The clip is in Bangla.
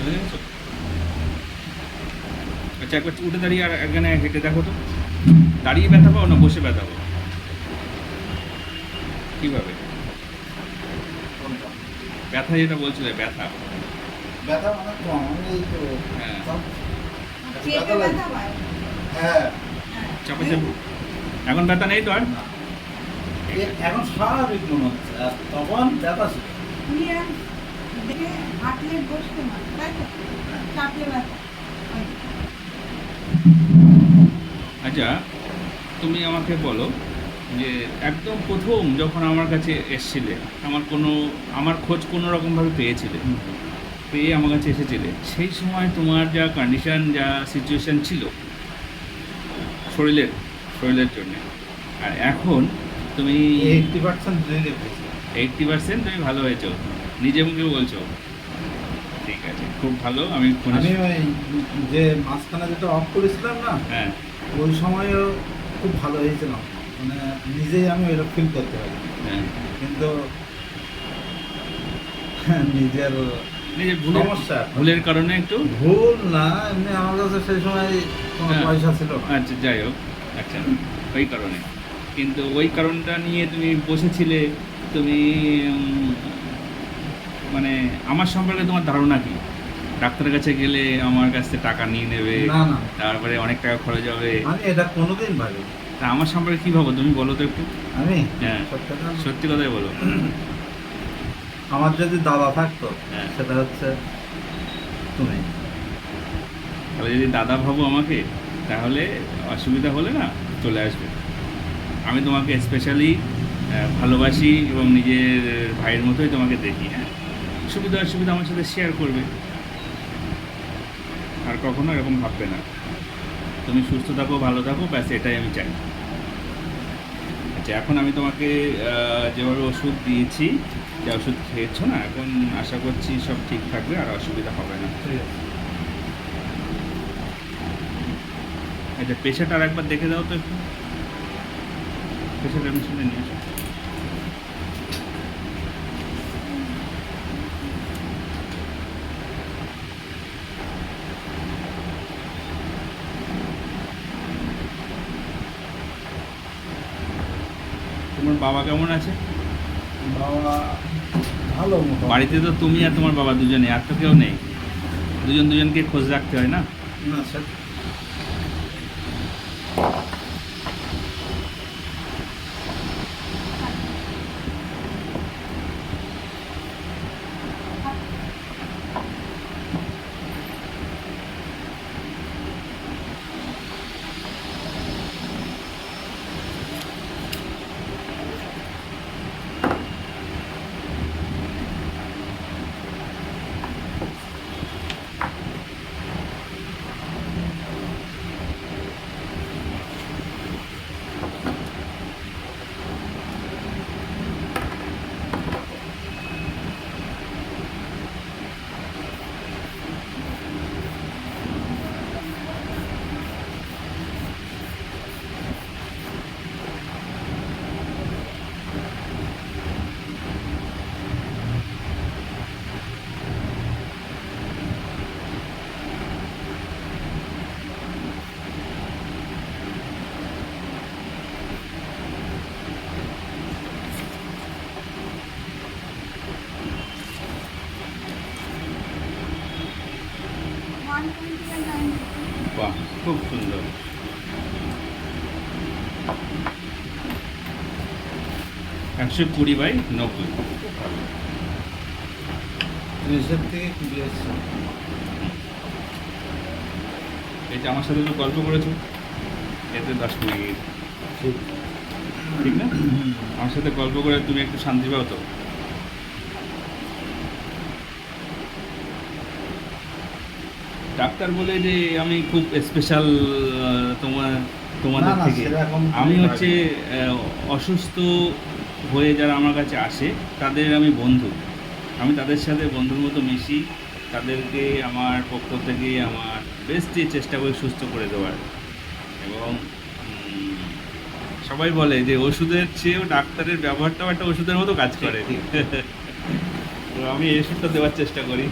বুঝে গেছো? আচ্ছা, একবার উঠে দাঁড়িয়ে আর এখানে হেঁটে দেখো তো, দাঁড়িয়ে ব্যথা পাও না বসে ব্যথা পাও? কীভাবে কোনটা? ব্যথা যেটা বলছিলে, ব্যথা? ব্যথা অনেক কম, আমি এই তো হ্যাঁ। ব্যথা লাগে। হ্যাঁ, চাপা চাপা এখন ব্যথা নেই তো আর? না, এখন স্বাভাবিক মনে হচ্ছে, আর তখন ব্যথা ছিল। হাঁটলে বসতে না, তাই তো? চাপলে ব্যথা হয়। আচ্ছা, তুমি আমাকে বলো যে একদম প্রথম যখন আমার কাছে এসছিলে, আমার খোঁজ কোনো রকমভাবে পেয়েছিলে, পেয়ে আমার কাছে এসেছিলে, সেই সময় তোমার যা কন্ডিশন, যা সিচুয়েশান ছিল শরীরের শরীরের জন্য, আর এখন তুমি 80% ধরে পেয়েছি। 80% তুমি ভালো হয়েছো, নিজে মুখে বলছো। ঠিক আছে, খুব ভালো। আমি আমি ওই যে মাঝখানে যেটা অফ করেছিলাম না, হ্যাঁ ওই সময়ও খুব ভালো হয়েছিলাম, মানে নিজেই আমি ওইটা ফিল করতে পারি। হ্যাঁ, কিন্তু নিজের নিজের সমস্যা ভুলের কারণে একটু। ভুল না, এমনি আমার কাছে সেই সময় কোনো হ্যাঁ। পয়সা ছিল না। আচ্ছা, যাই হোক। আচ্ছা, ওই কারণে, কিন্তু ওই কারণটা নিয়ে তুমি বসেছিলে। তুমি মানে আমার সম্পর্কে তোমার ধারণা কি? ডাক্তারের কাছে গেলে আমার কাছ থেকে টাকা নিয়ে নেবে, না না, তারপরে অনেক টাকা খরচ হবে। আমি এটা কোনোদিন ভাবি। তা আমার সম্পর্কে কী ভাবো তুমি, বলো তো একটু। আমি হ্যাঁ, সত্যি কথা, সত্যি কথাই বলো। আমার যদি দাদা থাকতো, হ্যাঁ। সেটা হচ্ছে তুমি। তাহলে যদি দাদা ভাবো আমাকে, তাহলে অসুবিধা হলে না চলে আসবে। আমি তোমাকে স্পেশালি ভালোবাসি এবং নিজের ভাইয়ের মতোই তোমাকে দেখি। হ্যাঁ, সুবিধা অসুবিধা আমার সাথে শেয়ার করবে, আর কখনো এরকম ভাববে না। তুমি সুস্থ থাকো, ভালো থাকো, ব্যাস এটাই আমি চাই। আচ্ছা, এখন আমি তোমাকে যেভাবে ওষুধ দিয়েছি, যে ওষুধ খেয়েছো না, এখন আশা করছি সব ঠিক থাকবে আর অসুবিধা হবে না। ঠিক আছে। আচ্ছা, পেশাটা আর একবার দেখে দাও তো একটু, পেশাটা মেশিনে নিয়ে আসো। তোমার বাবা কেমন আছে? বাবা ভালো মোটামুটি। বাড়িতে তো তুমি আর তোমার বাবা দুজনে, আর তো কেউ নেই। দুজন দুজনকে খোঁজ রাখতে হয় না? না স্যার, বাহ, খুব সুন্দর। 120/90। 30 থেকে 20 এসছে। এই যে আমার সাথে তো গল্প করেছো, এতে 10 মিনিট, ঠিক। ঠিক না? আমার সাথে গল্প করে তুমি একটু শান্তি পাও তো? ডাক্তার বলে যে আমি খুব স্পেশাল তোমাদের না, না, থেকে। সেরকম আমি কোনো হচ্ছে অসুস্থ হয়ে যারা আমার কাছে আসে, তাদের আমি বন্ধু। আমি তাদের সাথে বন্ধুর মতো মিশি, তাদেরকে আমার পক্ষ থেকে আমার বেস্ট চেষ্টা করি সুস্থ করে দেওয়ার। এবং সবাই বলে যে ওষুধের চেয়েও ডাক্তারের ব্যবহারটাও একটা ওষুধের মতো কাজ করে। ঠিক, তো আমি এই ওষুধটা দেওয়ার চেষ্টা করি।